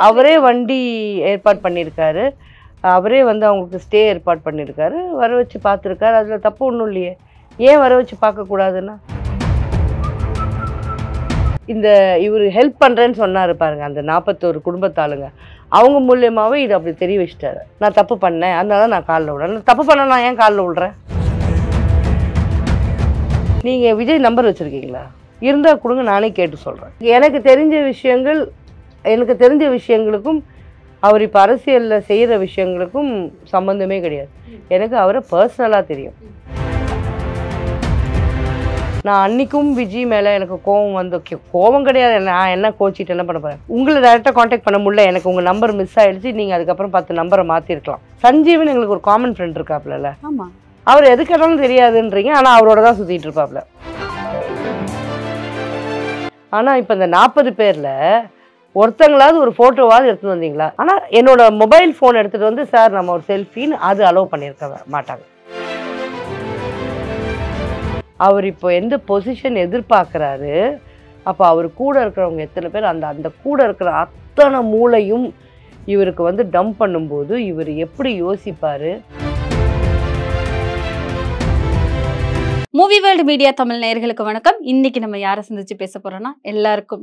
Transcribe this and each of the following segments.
அவரே வண்டி ஏற்பாடு பண்ணியிருக்காரு, அவரே வந்து அவங்களுக்கு ஸ்டே ஏற்பாடு பண்ணியிருக்காரு, வர வச்சு பார்த்துருக்காரு. அதில் தப்பு ஒன்றும் இல்லையே. ஏன் வர வச்சு பார்க்கக்கூடாதுன்னா, இந்த இவர் ஹெல்ப் பண்ணுறேன்னு சொன்னார் பாருங்க, அந்த 41 குடும்பத்தாளுங்க, அவங்க மூலியமாகவே இது அப்படி தெரிய வச்சுட்டாரு. நான் தப்பு பண்ணேன், அதனால நான் காலில் விடுறேன். தப்பு பண்ண நான் ஏன் காலில் விடுறேன்? நீங்கள் விஜய் நம்பர் வச்சுருக்கீங்களா? இருந்தால் கொடுங்க, நானே கேட்டு சொல்கிறேன். எனக்கு தெரிஞ்ச விஷயங்களுக்கும் அவர் இப்போ அரசியலில் செய்கிற விஷயங்களுக்கும் சம்மந்தமே கிடையாது. எனக்கு அவரை பர்சனலாக தெரியும். நான் அன்றைக்கும் விஜய் மேலே எனக்கு கோவம் கிடையாது. நான் என்ன கோச்சிட்டு என்ன பண்ண போகிறேன்? உங்களை டேரெக்டாக காண்டாக்ட் பண்ண முடியல, எனக்கு உங்கள் நம்பர் மிஸ் ஆகிடுச்சு, நீங்கள் அதுக்கப்புறம் 10 நம்பரை மாற்றிருக்கலாம். சஞ்சீவன் எங்களுக்கு ஒரு காமன் ஃப்ரெண்ட் இருக்காப்புல, ஆமாம், அவர் எது கேட்டாலும் தெரியாதுன்றீங்க, ஆனால் அவரோட தான் சுற்றிட்டு இருப்பாப்புல. ஆனால் இப்போ இந்த 40 பேரில் ஒருத்தங்களாவது ஒரு ஃபோட்டோவாவது எடுத்துகிட்டு வந்தீங்களா? ஆனால் என்னோட மொபைல் ஃபோன் எடுத்துகிட்டு வந்து சார் நம்ம ஒரு செல்ஃபின்னு அது அலோவ் பண்ணியிருக்க மாட்டாங்க. அவர் இப்போ எந்த பொசிஷன் எதிர்பார்க்குறாரு, அப்போ அவர் கூட இருக்கிறவங்க எத்தனை பேர், அந்த கூட இருக்கிற அத்தனை மூளையும் இவருக்கு வந்து டம்ப் பண்ணும்போது இவர் எப்படி யோசிப்பார்? மூவி வேர்ல்டு மீடியா தமிழ் நேயர்களுக்கு வணக்கம். இன்னைக்கு நம்ம யாரை சந்திச்சு பேச போறோம்னா,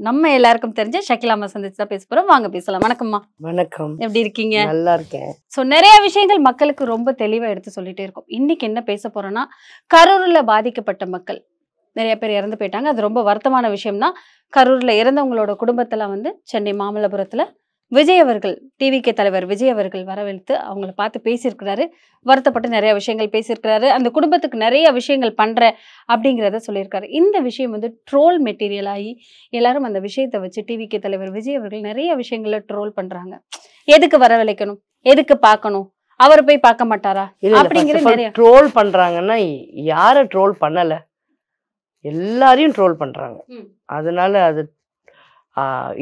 நம்ம எல்லாருக்கும் தெரிஞ்ச ஷகிலாமா சந்திச்சு தான் பேச போறோம். வாங்க பேசலாம். வணக்கம்மா. வணக்கம். எப்படி இருக்கீங்க? நல்லா இருக்கேன். ஸோ நிறைய விஷயங்கள் மக்களுக்கு ரொம்ப தெளிவா எடுத்து சொல்லிட்டே இருக்கும். இன்னைக்கு என்ன பேச போறோம்னா, கரூர்ல பாதிக்கப்பட்ட மக்கள் நிறைய பேர் இறந்து போயிட்டாங்க. அது ரொம்ப வருத்தமான விஷயம் தான். கரூர்ல இறந்தவங்களோட குடும்பத்துல வந்து சென்னை மாமல்லபுரத்துல விஜய் அவர்கள், டிவிகே தலைவர் விஜய் அவர்கள் வரவழைத்து அவங்கள பார்த்து பேசியிருக்கிறாரு. வருத்தப்பட்டு நிறைய விஷயங்கள் பேசியிருக்கிறாரு. அந்த குடும்பத்துக்கு நிறைய விஷயங்கள் பண்ற அப்படிங்கிறத சொல்லியிருக்காரு. இந்த விஷயம் வந்து ட்ரோல் மெட்டீரியல் ஆகி எல்லாரும் அந்த விஷயத்தை வச்சு டிவிகே தலைவர் விஜய் அவர்கள் நிறைய விஷயங்களை ட்ரோல் பண்றாங்க. எதுக்கு வரவழைக்கணும், எதுக்கு பார்க்கணும், அவரை போய் பார்க்க மாட்டாரா அப்படிங்கிற நிறைய ட்ரோல் பண்றாங்கன்னா, யாரை ட்ரோல் பண்ணல, எல்லாரையும் ட்ரோல் பண்றாங்க. அதனால அது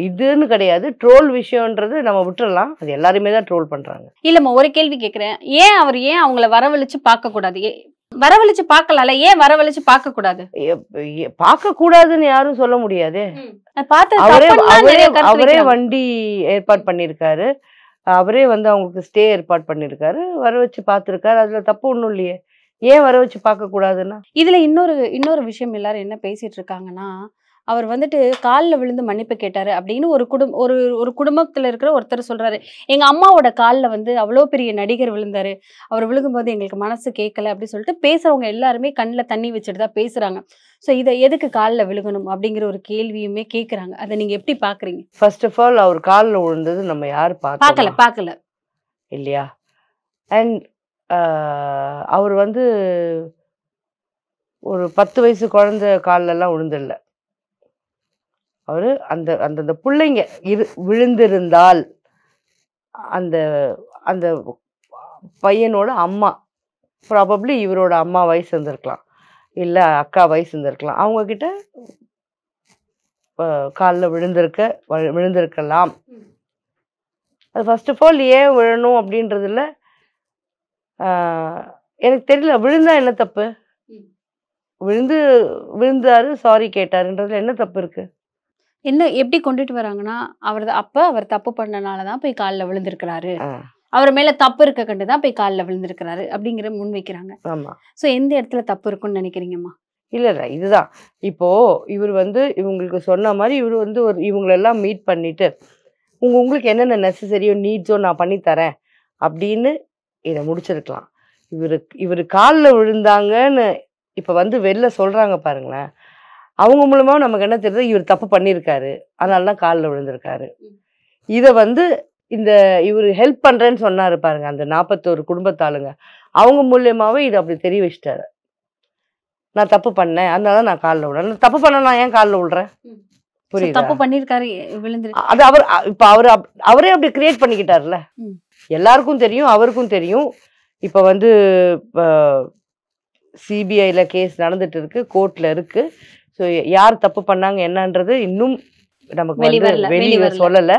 இதுன்னு கிடையாது. ட்ரோல் விஷயம்ன்றது நம்ம விட்டுறலாம், அது எல்லாருமே தான் ட்ரோல் பண்றாங்க. இல்லம்மா, ஒரு கேள்வி கேட்கிறேன். ஏன் அவங்கள வரவழைச்சு பார்க்க கூடாது? வரவழைச்சு பார்க்கலாம்ல, ஏன் வரவழைச்சு பார்க்க கூடாது? பார்க்க கூடாதுன்னு யாரும் சொல்ல முடியாதே. அவரே வண்டி ஏற்பாடு பண்ணியிருக்காரு, அவரே வந்து அவங்களுக்கு ஸ்டே ஏற்பாடு பண்ணியிருக்காரு, வர வச்சு பார்த்துருக்காரு. அதுல தப்பு ஒன்றும் இல்லையே. ஏன் வர வச்சு பார்க்க கூடாதுன்னா, இதுல இன்னொரு விஷயம் எல்லாரும் என்ன பேசிட்டு இருக்காங்கன்னா, அவர் வந்துட்டு காலில் விழுந்து மன்னிப்பு கேட்டாரு அப்படின்னு ஒரு குடும்பத்துல இருக்கிற ஒருத்தர் சொல்றாரு. எங்க அம்மாவோட காலில் வந்து அவ்வளோ பெரிய நடிகர் விழுந்தாரு, அவர் விழுகும்போது எங்களுக்கு மனசு கேட்கல அப்படின்னு சொல்லிட்டு பேசுறவங்க எல்லாருமே கண்ணில் தண்ணி வச்சுட்டு தான் பேசுறாங்க. ஸோ இதை எதுக்கு காலில் விழுகணும் அப்படிங்கிற ஒரு கேள்வியுமே கேட்குறாங்க. அதை நீங்க எப்படி பாக்குறீங்க? ஃபர்ஸ்ட் ஆஃப் ஆல், அவர் காலில் விழுந்தது நம்ம யார் பார்க்கல இல்லையா? அண்ட் அவர் வந்து ஒரு 10 வயசு குழந்தை காலிலெல்லாம் விழுந்துடல. அவரு அந்த பிள்ளைங்க விழுந்திருந்தால் அந்த அந்த பையனோட அம்மா, ப்ராபப்ளி இவரோட அம்மா வயசு இருந்திருக்கலாம், இல்லை அக்கா வயசு இருந்திருக்கலாம், அவங்க கிட்ட காலில் விழுந்திருக்கலாம். அது ஃபர்ஸ்ட் ஆஃப் ஆல் ஏன் விழணும் அப்படின்றதுல எனக்கு தெரியல. விழுந்தா என்ன தப்பு? விழுந்தாரு, சாரி கேட்டாருன்றதுல என்ன தப்பு இருக்கு? என்ன எப்படி கொண்டுட்டு வராங்கன்னா, அவர் தப்பு பண்ணனாலதான் போய் காலில் விழுந்திருக்கிறாரு, அவர் மேல தப்பு இருக்க கண்டுதான் போய் காலில் விழுந்திருக்கிறாரு அப்படிங்கிற முன் வைக்கிறாங்க. ஆமா. ஸோ எந்த இடத்துல தப்பு இருக்குன்னு நினைக்கிறீங்கம்மா? இல்ல இதுதான். இப்போ இவர் வந்து இவங்களுக்கு சொன்ன மாதிரி இவர் வந்து இவங்களெல்லாம் மீட் பண்ணிட்டு உங்களுக்கு என்னென்ன நெசசரியோ நீட்ஸோ நான் பண்ணித்தரேன் அப்படின்னு இதை முடிச்சிருக்கலாம். இவரு காலில் விழுந்தாங்கன்னு இப்ப வந்து வெளில சொல்றாங்க பாருங்களேன், அவங்க மூலமா நமக்கு என்ன தெரியுது, இவர் தப்பு பண்ணியிருக்காரு, அதனாலதான் காலில் விழுந்திருக்காரு. இதை வந்து இவர் ஹெல்ப் பண்றேன்னு சொன்னாரு பாருங்க, அந்த 41 குடும்பத்தாளுங்க, அவங்க மூலியமாவே இது அப்படி தெரிய வச்சுட்டாரு. நான் தப்பு பண்ணேன், அதனால நான் காலில் விடுறேன். தப்பு பண்ண நான் ஏன் காலில் விடுறேன்? புரியுது. தப்பு பண்ணிருக்காரு, அது இப்ப அவரே அப்படி கிரியேட் பண்ணிக்கிட்டாருல்ல. எல்லாருக்கும் தெரியும், அவருக்கும் தெரியும். இப்ப வந்து சிபிஐல கேஸ் நடந்துட்டு இருக்கு, கோர்ட்ல இருக்கு. ஸோ யார் தப்பு பண்ணாங்க என்னன்றது இன்னும் நமக்கு வெளியே சொல்லல.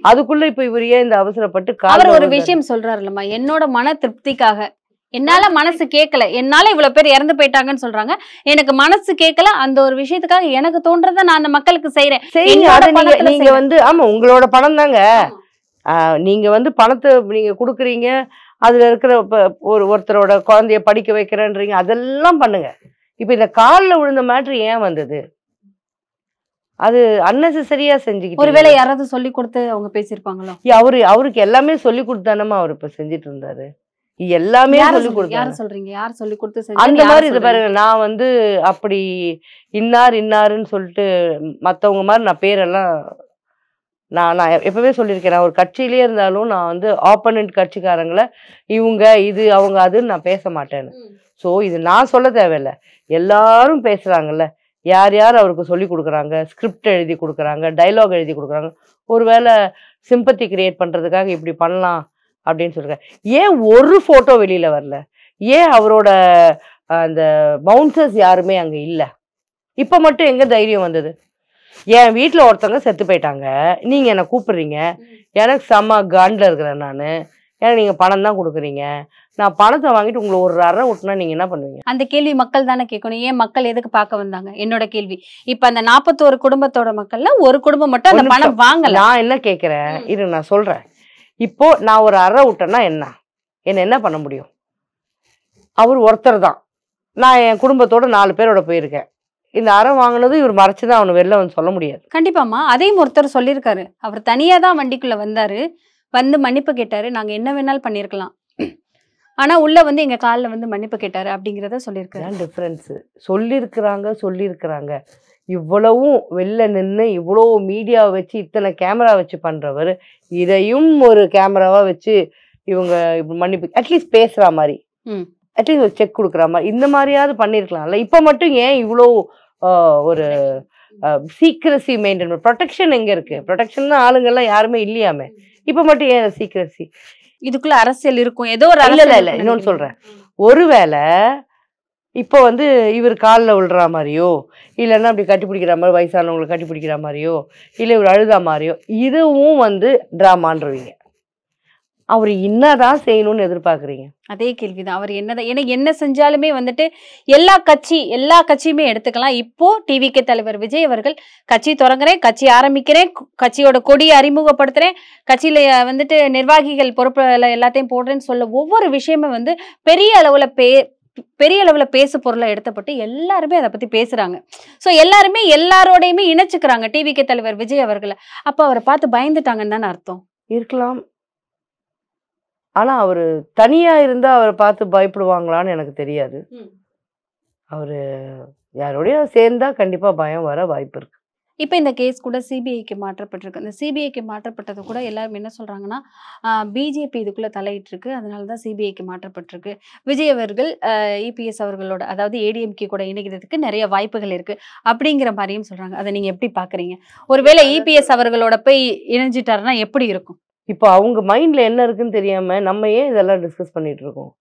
அதுக்குள்ள இப்ப இவர் ஏன் இந்த அவசரப்பட்டு ஒரு விஷயம் சொல்றாருல்லம்மா, என்னோட மன திருப்திக்காக என்னால மனசு கேட்கல, என்னால இவ்வளவு பேர் இறந்து போயிட்டாங்கன்னு சொல்றாங்க, எனக்கு மனசு கேட்கல, அந்த ஒரு விஷயத்துக்காக எனக்கு தோன்றதை நான் அந்த மக்களுக்கு செய்யறேன். நீங்க வந்து ஆமா உங்களோட பணம் தாங்க, நீங்க வந்து பணத்தை நீங்க கொடுக்குறீங்க, அதுல இருக்கிற ஒருத்தரோட குழந்தைய படிக்க வைக்கிறேன்றீங்க, அதெல்லாம் பண்ணுங்க. இப்ப இந்த கால்ல விழுந்த மேட்ரு ஏன் வந்தது? அது அன்னெசரியா செஞ்சுக்கிட்டு ஒருவேளை யாராவது சொல்லி கொடுத்து அவங்க பேசியிருப்பாங்களோ? அவருக்கு எல்லாமே சொல்லி கொடுத்தானமா அவர் இப்ப செஞ்சுட்டு இருந்தாரு. எல்லாமே சொல்லி கொடுத்தாரு. யார சொல்றீங்க? யார் சொல்லி கொடுத்து அந்த மாதிரி இது பாருங்க, நான் வந்து அப்படி இன்னாருன்னு சொல்லிட்டு மத்தவங்க மாதிரி நான் பேரெல்லாம் நான் எப்பவே சொல்லியிருக்கேன். நான் ஒரு கட்சியிலே இருந்தாலும் நான் வந்து ஆப்போனன்ட் கட்சிக்காரங்களை இவங்க இது அவங்க அதுன்னு நான் பேச மாட்டேன்னு. ஸோ இது நான் சொல்ல தேவையில்லை, எல்லாரும் பேசுறாங்கல்ல. யார் யார் அவருக்கு சொல்லி கொடுக்குறாங்க, ஸ்கிரிப்ட் எழுதி கொடுக்குறாங்க, டைலாக் எழுதி கொடுக்குறாங்க. ஒருவேளை சிம்பத்தி கிரியேட் பண்றதுக்காக இப்படி பண்ணலாம் அப்படின்னு சொல்றேன். ஏன் ஒரு போட்டோ வெளியில வரல? ஏன் அவரோட அந்த பவுன்சர்ஸ் யாருமே அங்க இல்ல? இப்ப மட்டும் எங்க தைரியம் வந்தது? என் வீட்டுல ஒருத்தவங்க செத்து போயிட்டாங்க, நீங்க என்ன கூப்பிடுறீங்க? எனக்கு செம்ம காண்டில் இருக்கிறேன் நான். ஏன்னா நீங்க பணம் தான் கொடுக்குறீங்க, நான் பணத்தை வாங்கிட்டு உங்களை ஒரு அறை விட்டுனா நீங்க என்ன பண்ணுவீங்க? அந்த கேள்வி மக்கள் தானே கேட்கணும். ஏன் மக்கள் எதுக்கு பார்க்க வந்தாங்க? என்னோட கேள்வி. இப்ப அந்த 41 குடும்பத்தோட மக்கள்ல ஒரு குடும்பம் மட்டும் அந்த பணம் வாங்கல. நான் என்ன கேட்கிறேன், இரு நான் சொல்றேன். இப்போ நான் ஒரு அறை விட்டேன்னா என்ன பண்ண முடியும்? அவர் ஒருத்தர் தான், நான் என் குடும்பத்தோட 4 பேரோட போயிருக்கேன். இந்த அறை வாங்கினது இவர் மறைச்சுதான் அவனை வெளில வந்து சொல்ல முடியாது. கண்டிப்பாமா, அதையும் ஒருத்தர் சொல்லியிருக்காரு. அவர் தனியா தான் வண்டிக்குள்ள வந்தாரு, வந்து மன்னிப்பு கேட்டாரு. நாங்க என்ன வேணாலும் பண்ணிருக்கலாம், ஆனா உள்ள வந்து எங்க காலில் வந்து மன்னிப்பு கேட்டாரு அப்படிங்கிறத சொல்லியிருக்காரு. டிஃபரன்ஸ் சொல்லியிருக்கிறாங்க. இவ்வளவும் வெளில நின்று இவ்வளோ மீடியாவை வச்சு இத்தனை கேமரா வச்சு பண்றவர், இதையும் ஒரு கேமராவா வச்சு இவங்க மன்னிப்பு அட்லீஸ்ட் பேசுற மாதிரி, அட்லீஸ்ட் ஒரு செக் கொடுக்குற மாதிரி இந்த மாதிரியாவது பண்ணிருக்கலாம்ல. இப்ப மட்டும் ஏன் இவ்வளோ ஒரு சீக்ரசி மெயின்டைன்? ப்ரொடெக்ஷன் எங்க இருக்கு? ப்ரொடெக்ஷன் ஆளுங்கெல்லாம் யாருமே இல்லையாமே, இப்ப மட்டும் ஏன் சீக்ரசி? இதுக்குள்ள அரசியல் இருக்கும், ஏதோ ஒரு இல்ல இன்னொன்னு சொல்றேன். ஒருவேளை இப்போ வந்து இவர் காலில் விழுற மாதிரியோ இல்லைன்னா அப்படி கட்டி பிடிக்கிற மாதிரி, வயசானவங்களை கட்டி பிடிக்கிற மாதிரியோ இல்லை இவர் அழுதா மாதிரியோ இதுவும் வந்து டிராமான்றவீங்க. அவர் என்னதான் செய்யணும்னு எதிர்பார்க்குறீங்க? அதே கேள்விதான். அவர் என்னதான், ஏன்னா என்ன செஞ்சாலுமே வந்துட்டு எல்லா கட்சியுமே எடுத்துக்கலாம். இப்போ டிவிகே தலைவர் விஜய் அவர்கள் கட்சி தொடங்குறேன், கட்சி ஆரம்பிக்கிறேன், கட்சியோட கொடியை அறிமுகப்படுத்துறேன், கட்சியில வந்துட்டு நிர்வாகிகள் பொறுப்புல எல்லாத்தையும் போடுறேன்னு சொல்ல ஒவ்வொரு விஷயமே வந்து பெரிய அளவுல பேசு பொருளை எடுத்தப்பட்டு எல்லாருமே அதை பத்தி பேசுறாங்க. ஸோ எல்லாருமே எல்லாரோடையுமே இணைச்சுக்கிறாங்க டிவிகே தலைவர் விஜய் அவர்களை. அப்ப அவரை பார்த்து பயந்துட்டாங்கன்னு தானே அர்த்தம்? இருக்கலாம். ஆனா அவரு தனியா இருந்தா அவரை பார்த்து பயப்படுவாங்களான்னு எனக்கு தெரியாது. அவரு யாரோடய சேர்ந்தா கண்டிப்பா பயம் வர வாய்ப்பு இருக்கு. இப்போ இந்த கேஸ் கூட சிபிஐக்கு மாற்றப்பட்டிருக்கு. அந்த சிபிஐக்கு மாற்றப்பட்டது கூட எல்லாரும் என்ன சொல்றாங்கன்னா, பிஜேபி இதுக்குள்ள தலையிட்டு இருக்கு, அதனால தான் சிபிஐக்கு மாற்றப்பட்டிருக்கு. விஜய் அவர்கள் இபிஎஸ் அவர்களோட, அதாவது ஏடிஎம்கே கூட இணைக்கிறதுக்கு நிறைய வாய்ப்புகள் இருக்கு அப்படிங்கிற மாதிரியும் சொல்றாங்க. அதை நீங்க எப்படி பாக்குறீங்க? ஒருவேளை இபிஎஸ் அவர்களோட போய் இணைஞ்சிட்டாருன்னா எப்படி இருக்கும்? இப்போ அவங்க மைண்ட்ல என்ன இருக்குன்னு தெரியாம நம்ம ஏன் இதெல்லாம் டிஸ்கஸ் பண்ணிட்டு இருக்கோம்?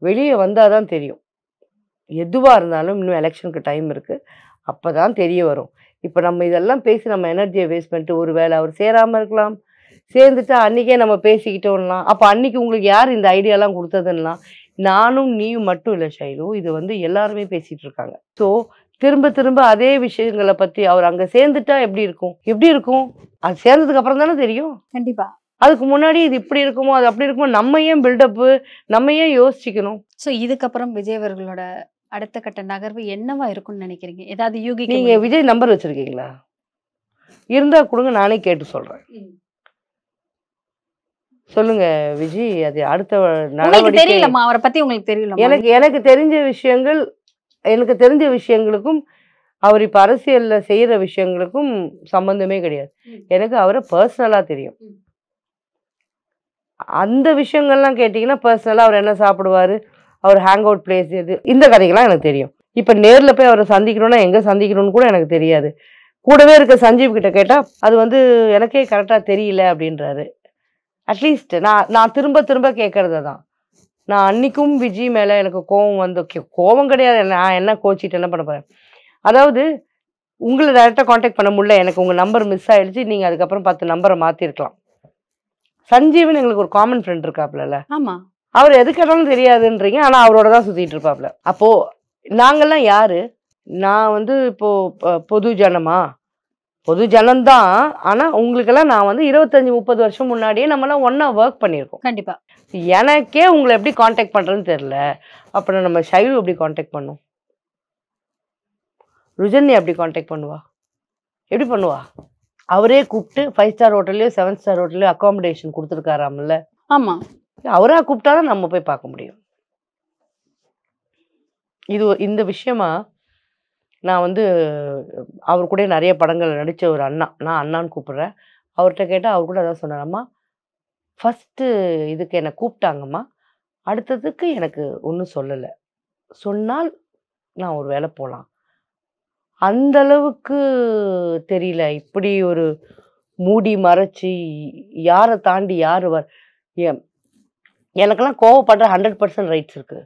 வெளியே வந்தாதான் தெரியும். எதுவா இருந்தாலும் இன்னும் எலெக்ஷனுக்கு டைம் இருக்கு, அப்பதான் தெரிய வரும். இப்போ நம்ம இதெல்லாம் பேசி நம்ம எனர்ஜியை வேஸ்ட் பண்ணிட்டு ஒருவேளை அவர் சேராம இருக்கலாம், சேர்ந்துட்டா அன்னைக்கே நம்ம பேசிக்கிட்டோம்லாம். அப்போ அன்னைக்கு உங்களுக்கு யார் இந்த ஐடியாலாம் கொடுத்ததுன்னா நானும் நீயும் மட்டும் இல்லை ஷைலு, இது வந்து எல்லாருமே பேசிட்டு இருக்காங்க. ஸோ திரும்ப திரும்ப அதே விஷயங்களை பத்தி அவர் அங்க சேர்ந்துட்டா எப்படி இருக்கும்? அது சேர்ந்ததுக்கு அப்புறம் தானே தெரியும். கண்டிப்பா. அதுக்கு முன்னாடி இது இப்படி இருக்குமோ அது அப்படி இருக்குமோ நம்ம ஏன் பில்டப்பு, நம்ம ஏன் யோசிச்சுக்கணும்? ஸோ இதுக்கப்புறம் விஜய் அவர்களோட அடுத்த கட்ட நகர்வு என்னவா இருக்கும்னு நினைக்கிறீங்க? ஏதாவது யூகிக்க? நீங்க விஜய் நம்பர் வச்சிருக்கீங்களா? இருந்தா கொடுங்க, நானே கேட்டு சொல்றேன். சொல்லுங்க விஜய், அது அடுத்த நடவடிக்கை தெரியலமா? அவரை பத்தி உங்களுக்கு தெரியல? எனக்கு தெரிஞ்ச விஷயங்களுக்கும் அவர் இப்ப அரசியல்ல செய்யற விஷயங்களுக்கும் சம்பந்தமே கிடையாது. எனக்கு அவரை பர்சனலா தெரியும். அந்த விஷயங்கள்லாம் கேட்டீங்கன்னா பர்சனலா அவர் என்ன சாப்பிடுவாரு, அவர் ஹேங் அவுட் பிளேஸ் எது, இந்த கதைகள்லாம் எனக்கு தெரியும். இப்ப நேர்ல போய் அவரை சந்திக்கணும்னா எங்க சந்திக்கணும்னு கூட எனக்கு தெரியாது. கூடவே இருக்க சஞ்சீவ் கிட்ட கேட்டா அது வந்து எனக்கே கரெக்டா தெரியல அப்படின்றாரு. அட்லீஸ்ட் நான் திரும்ப திரும்ப கேட்கறது தான். நான் அன்னைக்கும் விஜய் மேல எனக்கு கோவம் கிடையாது. நான் என்ன கோச்சிட்டு என்ன பண்ண போறேன்? அதாவது உங்களை டைரக்டா கான்டாக்ட் பண்ண முடியல, எனக்கு உங்க நம்பர் மிஸ் ஆயிடுச்சு, நீங்க அதுக்கப்புறம் 10 நம்பரை மாத்திருக்கலாம். சஞ்சீவன் எங்களுக்கு ஒரு காமன் ஃப்ரெண்ட் இருக்காப்ல, ஆமா, அவர் எது கேட்டாலும் தெரியாதுன்றீங்க, ஆனா அவரோட தான் சுத்திட்டு இருப்பாப்ல. அப்போ நாங்கெல்லாம் யாரு? நான் வந்து இப்போ பொது ஜனமா? பொது ஜனம்தான். ஆனா உங்களுக்கெல்லாம் நான் வந்து 25-30 வருஷம் முன்னாடியே நம்மலாம் ஒண்ணா ஒர்க் பண்ணியிருக்கோம். கண்டிப்பா. எனக்கே உங்களை எப்படி காண்டாக்ட் பண்றதுன்னு தெரியல. அப்புறம் நம்ம ஷைலு எப்படி காண்டாக்ட் பண்ணும்? ருஜன்யா எப்படி காண்டாக்ட் பண்ணுவா? எப்படி பண்ணுவா? அவரே கூப்பிட்டு 5 ஸ்டார் ஹோட்டல்லையோ 7 ஸ்டார் ஹோட்டல்லையோ அகாமடேஷன் கொடுத்துருக்காராம்ல. ஆமா. அவரா கூப்பிட்டா தான் நம்ம போய் பார்க்க முடியும். இந்த விஷயமா நான் வந்து அவர் கூட நிறைய படங்கள் நடிச்ச ஒரு அண்ணா, நான் அண்ணான்னு கூப்பிடுறேன். அவர்கிட்ட கேட்டால் அவர் கூட அதான் சொன்னாரம்மா, ஃபஸ்ட்டு இதுக்கு என்னை கூப்பிட்டாங்கம்மா, அடுத்ததுக்கு எனக்கு ஒன்றும் சொல்லலை, சொன்னால் நான் ஒரு வேலை போகலாம். அந்த அளவுக்கு தெரியல. இப்படி ஒரு மூடி மறைச்சி யாரை தாண்டி யார் எனக்கெல்லாம் கோவப்படுற 100% ரைட்ஸ் இருக்கு.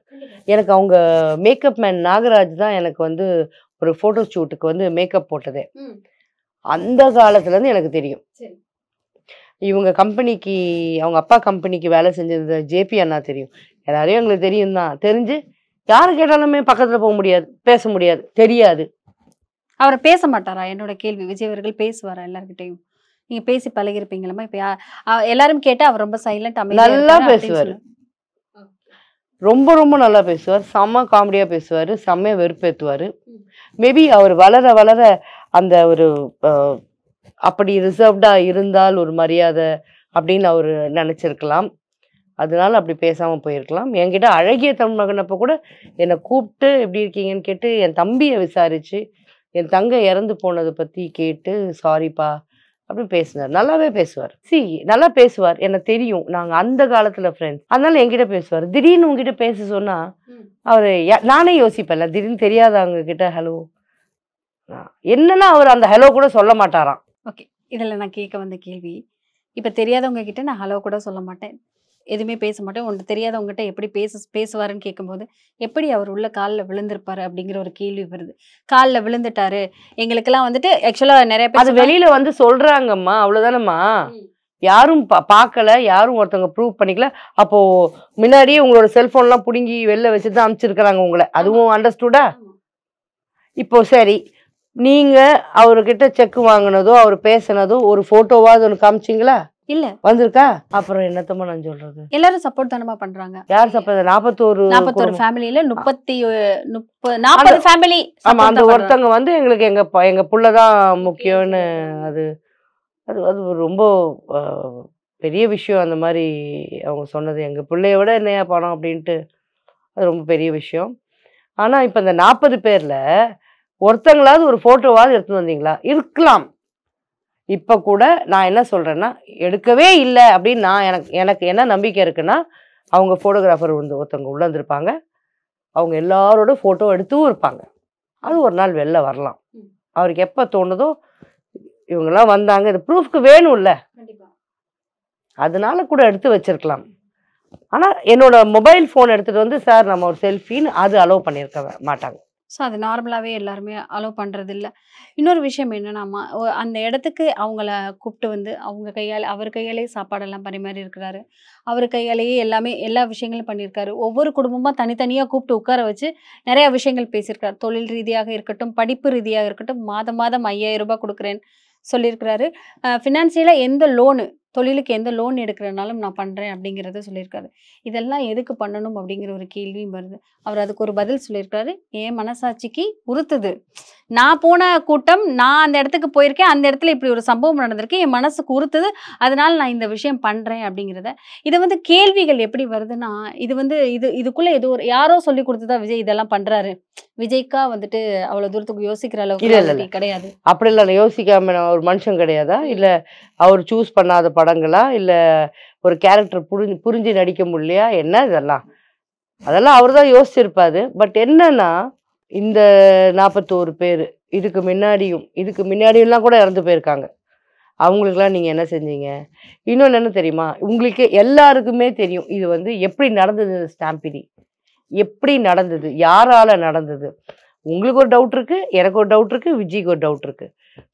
எனக்கு அவங்க மேக்கப் மேன் நாகராஜ் தான் எனக்கு வந்து ஒரு ஃபோட்டோ ஷூட்டுக்கு வந்து மேக்கப் போட்டதே. அந்த காலத்துலேருந்து எனக்கு தெரியும். இவங்க கம்பெனிக்கு, அவங்க அப்பா கம்பெனிக்கு வேலை செஞ்சது ஜேபி அண்ணா தெரியும். எல்லாரையும் எங்களுக்கு தெரியும் தான். தெரிஞ்சு யாரு கேட்டாலுமே பக்கத்தில் போக முடியாது, பேச முடியாது, தெரியாது. அவரை பேச மாட்டாரா? என்னோட கேள்வி. விஜய் அவர்கள் பேசுவாரா எல்லார்கிட்டையும்? நீங்க பேசி பழகிருப்பீங்களா? இப்ப எல்லாரும் கேட்டா அவர் ரொம்ப சைலண்ட், நல்லா பேசுவார். ரொம்ப ரொம்ப நல்லா பேசுவார். செம்ம காமெடியா பேசுவார். செம்மையா வெறுப்பேற்றுவார். மேபி அவர் வளர வளர அந்த ஒரு அப்படி ரிசர்வ்டா இருந்தால் ஒரு மரியாதை அப்படின்னு அவர் நினைச்சிருக்கலாம். அதனால அப்படி பேசாம போயிருக்கலாம். என்கிட்ட அழகிய தமிழ் மகனப்போ கூட என்னை கூப்பிட்டு எப்படி இருக்கீங்கன்னு கேட்டு என் தம்பியை விசாரிச்சு என் தங்கை இறந்து போனதை பத்தி கேட்டு சாரிப்பா அப்படின்னு பேசினார். நல்லாவே பேசுவார். நல்லா பேசுவார். எனக்கு தெரியும், நாங்க அந்த காலத்துல ஃப்ரெண்ட்ஸ். அதனால என்கிட்ட பேசுவார். திடீர்னு உங்ககிட்ட பேச சொன்னா அவரு நானே யோசிப்பேன்ல, திடீர்னு தெரியாதவங்க கிட்ட ஹலோ என்னன்னா அவர் அந்த ஹலோ கூட சொல்ல மாட்டாராம். ஓகே, இதுல நான் கேட்க வந்த கேள்வி, இப்ப தெரியாதவங்க கிட்ட நான் ஹலோ கூட சொல்ல மாட்டேன், எதுவுமே பேச மாட்டேன், ஒன்று தெரியாதவங்ககிட்ட எப்படி பேசுவாருன்னு கேட்கும்போது எப்படி அவர் உள்ள காலில் விழுந்திருப்பாரு அப்படிங்கிற ஒரு கேள்வி வருது. காலில் விழுந்துட்டாரு எங்களுக்கெல்லாம் வந்துட்டு ஆக்சுவலா நிறைய பேர் அது வெளியில வந்து சொல்றாங்கம்மா, அவ்வளவுதானம்மா. யாரும் பார்க்கல, யாரும் ஒருத்தவங்க ப்ரூவ் பண்ணிக்கல. அப்போ முன்னாடியே உங்களோட செல்போன்லாம் பிடுங்கி வெளில வச்சுதான் அனுப்பிச்சிருக்கிறாங்க உங்களை. அதுவும் அண்டர்ஸ்டுடா? இப்போ சரி, நீங்க அவர்கிட்ட செக் வாங்கினதோ அவர் பேசினதோ ஒரு போட்டோவாது ஒன்று காமிச்சிங்களா? இல்ல. வந்திருக்கா? அப்புறம் என்னத்தமா நான் சொல்றது? எல்லாரும் சப்போர்ட் தானமா பண்றாங்க. யார் சப்போர்ட்? 41 ஃபேமிலில 40 ஃபேமிலி. ஆமா, அந்த ஒருத்தங்க வந்து எங்களுக்கு எங்க புள்ளதான் முக்கியம்னு. அது அது அது ரொம்ப பெரிய விஷயம். அந்த மாதிரி அவங்க சொன்னது, எங்க பிள்ளைய விட என்னையா பணம் அப்படின்ட்டு, அது ரொம்ப பெரிய விஷயம். ஆனா இப்ப இந்த 40 பேர்ல ஒருத்தங்களாவது ஒரு போட்டோவாவது எடுத்து வந்தீங்களா? இருக்கலாம். இப்ப கூட நான் என்ன சொல்றேன்னா, எடுக்கவே இல்லை அப்படின்னு எனக்கு என்ன நம்பிக்கை இருக்குன்னா, அவங்க போட்டோகிராஃபர் வந்து ஒருத்தவங்க உள்ள இருந்திருப்பாங்க, அவங்க எல்லாரோட போட்டோ எடுத்தும் இருப்பாங்க. அது ஒரு நாள் வெளில வரலாம். அவருக்கு எப்ப தோணுதோ இவங்கெல்லாம் வந்தாங்க, இது ப்ரூஃப்க்கு வேணும்ல, அதனால கூட எடுத்து வச்சிருக்கலாம். ஆனா என்னோட மொபைல் போன் எடுத்துட்டு வந்து சார் நம்ம ஒரு செல்ஃபின்னு அது அலோவ் பண்ணியிருக்க மாட்டாங்க. ஸோ அது நார்மலாகவே எல்லாருமே அலோவ் பண்ணுறது இல்லை. இன்னொரு விஷயம் என்னென்னா, அந்த இடத்துக்கு அவங்கள கூப்பிட்டு வந்து அவங்க கையால், அவர் கையாலேயே சாப்பாடெல்லாம் பரிமாறி இருக்கிறாரு, அவர் கையாலேயே எல்லா விஷயங்களும் பண்ணியிருக்காரு. ஒவ்வொரு குடும்பமாக தனித்தனியாக கூப்பிட்டு உட்கார வச்சு நிறையா விஷயங்கள் பேசியிருக்காரு. தொழில் ரீதியாக இருக்கட்டும், படிப்பு ரீதியாக இருக்கட்டும், மாதம் 5000 ரூபாய் கொடுக்குறேன்னு சொல்லியிருக்கிறாரு. ஃபினான்சியலாக எந்த லோனு, தொழிலுக்கு எந்த லோன் எடுக்கிறனாலும் நான் பண்ணுறேன் அப்படிங்கிறத சொல்லியிருக்காரு. இதெல்லாம் எதுக்கு பண்ணணும் அப்படிங்கிற ஒரு கேள்வியும் வருது. அவர் அதுக்கு ஒரு பதில் சொல்லியிருக்காரு, என் மனசாட்சிக்கு உறுத்துது, நான் போன கூட்டம், நான் அந்த இடத்துக்கு போயிருக்கேன், அந்த இடத்துல இப்படி ஒரு சம்பவம் நடந்திருக்கு, என் மனசுக்கு உறுத்துது, அதனால நான் இந்த விஷயம் பண்ணுறேன் அப்படிங்கிறத. இதை வந்து கேள்விகள் எப்படி வருதுன்னா, இதுக்குள்ளே ஏதோ ஒரு யாரோ சொல்லி கொடுத்துதான் விஜய் இதெல்லாம் பண்ணுறாரு, விஜய்க்கா வந்துட்டு அவ்வளோ தூரத்துக்கு யோசிக்கிற அளவுக்கு கிடையாது. அப்படி இல்லை, யோசிக்காம ஒரு மனுஷன் கிடையாதா? இல்லை அவர் சூஸ் பண்ணாத படங்களா? இல்லை ஒரு கேரக்டர் புரிஞ்சு நடிக்க முடியலையா? என்ன இதெல்லாம்? அதெல்லாம் அவர் தான் யோசிச்சிருப்பாரு. பட் என்னன்னா, இந்த 41 பேர் இதுக்கு முன்னாடியெல்லாம் கூட இறந்து போயிருக்காங்க. அவங்களுக்கெல்லாம் நீங்கள் என்ன செஞ்சீங்க? இன்னொன்று என்ன தெரியுமா? உங்களுக்கு எல்லாருக்குமே தெரியும் இது வந்து எப்படி நடந்தது. ஸ்டாம்பிடி எப்படி நடந்தது, யாரால நடந்தது? உங்களுக்கு ஒரு டவுட் இருக்கு, எனக்கு ஒரு டவுட் இருக்கு, விஜய்க்கு ஒரு டவுட் இருக்கு.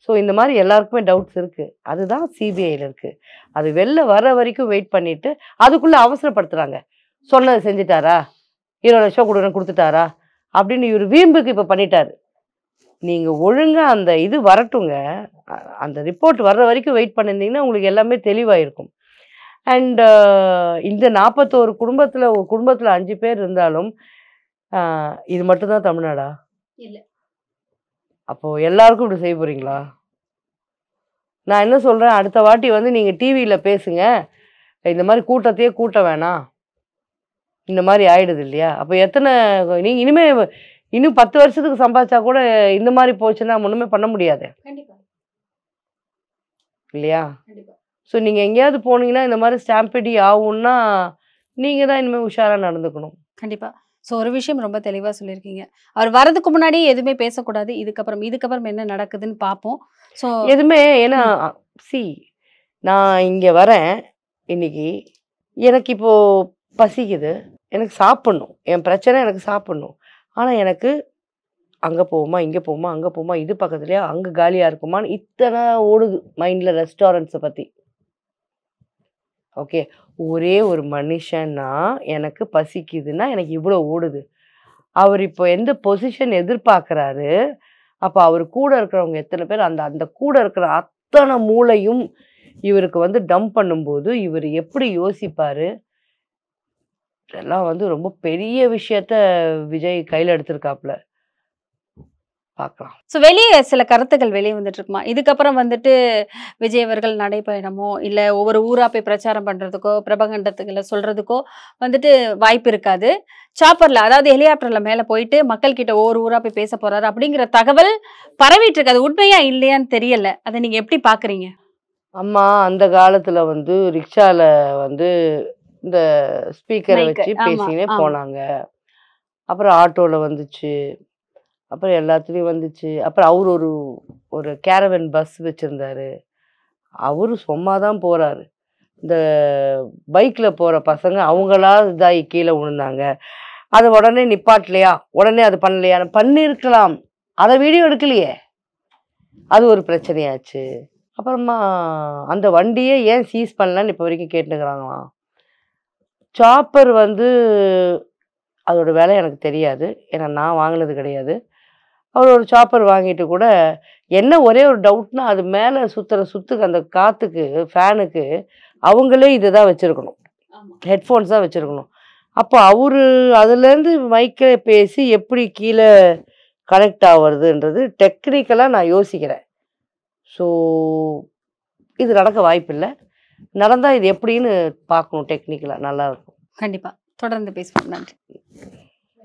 ஸோ இந்த மாதிரி எல்லாருக்குமே டவுட்ஸ் இருக்கு. அதுதான் சிபிஐல இருக்கு. அது வெளில வர வரைக்கும் வெயிட் பண்ணிட்டு அதுக்குள்ள அவசரப்படுத்துறாங்க. சொன்னதை செஞ்சுட்டாரா, 20 லட்சம் கொடுத்துட்டாரா அப்படின்னு இவர் வீம்புக்கு இப்ப பண்ணிட்டாரு. நீங்கள் ஒழுங்காக அந்த இது வரட்டுங்க. அந்த ரிப்போர்ட் வர்ற வரைக்கும் வெயிட் பண்ணியிருந்தீங்கன்னா உங்களுக்கு எல்லாமே தெளிவாக இருக்கும். அண்ட் இந்த 41 குடும்பத்தில் ஒரு குடும்பத்தில் 5 பேர் இருந்தாலும் இது மட்டும்தான் தமிழ்நாடா? இல்ல. அப்போது எல்லாருக்கும் இப்படி செய்ய போகிறீங்களா? நான் என்ன சொல்கிறேன், அடுத்த வாட்டி வந்து நீங்கள் டிவியில் பேசுங்க, இந்த மாதிரி கூட்டத்தையே கூட்ட வேணாம், இந்த மாதிரி ஆயிடுது இல்லையா? அப்போ எத்தனை நீங்கள் இனிமேல் இன்னும் 10 வருஷத்துக்கு சம்பாதிச்சா கூட இந்த மாதிரி போச்சுன்னா ஒன்றுமே பண்ண முடியாது கண்டிப்பா இல்லையா? கண்டிப்பா ஸோ நீங்கள் எங்கேயாவது போனீங்கன்னா இந்த மாதிரி ஸ்டாம்பிடி ஆகும்னா நீங்கள் தான் இனிமேல் உஷாராக நடந்துக்கணும். கண்டிப்பா. ஸோ ஒரு விஷயம் ரொம்ப தெளிவா சொல்லியிருக்கீங்க. அவர் வரதுக்கு முன்னாடியே எதுவுமே பேசக்கூடாது. இதுக்கப்புறம் என்ன நடக்குதுன்னு பார்ப்போம். ஸோ எதுவுமே ஏன்னா சி நான் இங்கே வரேன் இன்னைக்கு, எனக்கு இப்போ பசிக்குது, எனக்கு சாப்பிட்ணும், என் பிரச்சனை எனக்கு சாப்பிட்ணும். ஆனால் எனக்கு அங்கே போவோமா, இங்கே போவோமா, அங்கே போவோமா, இது பக்கத்துலையா, அங்கே காலியாக இருக்குமான்னு இத்தனை ஓடுது மைண்டில் ரெஸ்டாரண்ட்ஸை பற்றி. ஓகே, ஒரே ஒரு மனுஷன்னா எனக்கு பசிக்குதுன்னா எனக்கு இவ்வளோ ஓடுது. அவர் இப்போ எந்த பொசிஷன் எதிர்பார்க்குறாரு, அப்போ அவர் கூட இருக்கிறவங்க எத்தனை பேர் அந்த அந்த கூட இருக்கிற அத்தனை மூளையும் இவருக்கு வந்து டம்ப் பண்ணும்போது இவர் எப்படி யோசிப்பாரு? இதெல்லாம் வந்து ரொம்ப பெரிய விஷயத்த விஜய் கையில் எடுத்திருக்காப்புல. பார்க்கலாம். ஸோ வெளியே சில கருத்துக்கள் வெளியே வந்துட்டு இருக்குமா? இதுக்கப்புறம் வந்துட்டு விஜய் அவர்கள் நடைப்பயணமோ, இல்லை ஒவ்வொரு ஊரா போய் பிரச்சாரம் பண்றதுக்கோ, பிரபகண்டத்துகளை சொல்றதுக்கோ வந்துட்டு வாய்ப்பு இருக்காது. சாப்பர்ல அதாவது ஹெலிகாப்டர்ல மேலே போயிட்டு மக்கள் கிட்ட ஒவ்வொரு ஊரா போய் பேச போறாரு அப்படிங்கிற தகவல் பரவிட்டு இருக்கு. அது உண்மையா இல்லையான்னு தெரியல. அதை நீங்க எப்படி பாக்குறீங்க? அம்மா அந்த காலத்துல வந்து ரிக்ஷால வந்து இந்த ஸ்பீக்கரை மைக் வச்சு ஆமா பேசினே ஆமா போனாங்க. அப்புறம் ஆட்டோல வந்துச்சு. அப்புறம் எல்லாத்துலேயும் வந்துச்சு. அப்புறம் அவர் ஒரு ஒரு கேரவன் பஸ் வச்சிருந்தாரு. அவரு சும்மா தான் போறாரு. இந்த பைக்ல போற பசங்க அவங்களா இதாகி கீழே விழுந்தாங்க. அதை உடனே நிப்பாட்டலையா, உடனே அது பண்ணலையா, பண்ணியிருக்கலாம், அதை வீடியோ எடுக்கலையே, அது ஒரு பிரச்சனையாச்சு. அப்புறமா அந்த வண்டியை ஏன் சீஸ் பண்ணலன்னு இப்போ வரைக்கும் கேட்டுக்கிறாங்களாம். சாப்பர் வந்து அதோட விலை எனக்கு தெரியாது, ஏன்னா நான் வாங்கினது கிடையாது. அவர் ஒரு சாப்பர் வாங்கிட்டு கூட என்ன ஒரே ஒரு டவுட்னா, அது மேலே சுற்றுற சுத்துக்கு அந்த காற்றுக்கு ஃபேனுக்கு அவங்களே இதை தான் வச்சுருக்கணும், ஹெட்ஃபோன்ஸ் தான் வச்சுருக்கணும். அப்போ அவரு அதுலேருந்து மைக்கை பேசி எப்படி கீழே கனெக்ட் ஆகுறதுன்றது டெக்னிக்கலாக நான் யோசிக்கிறேன். ஸோ இது நடக்க வாய்ப்பில்லை. நடந்தால் இது எப்படின்னு பார்க்கணும், டெக்னிக்கலாக நல்லாயிருக்கும். கண்டிப்பா தொடர்ந்து பேசுவோம். நன்றி.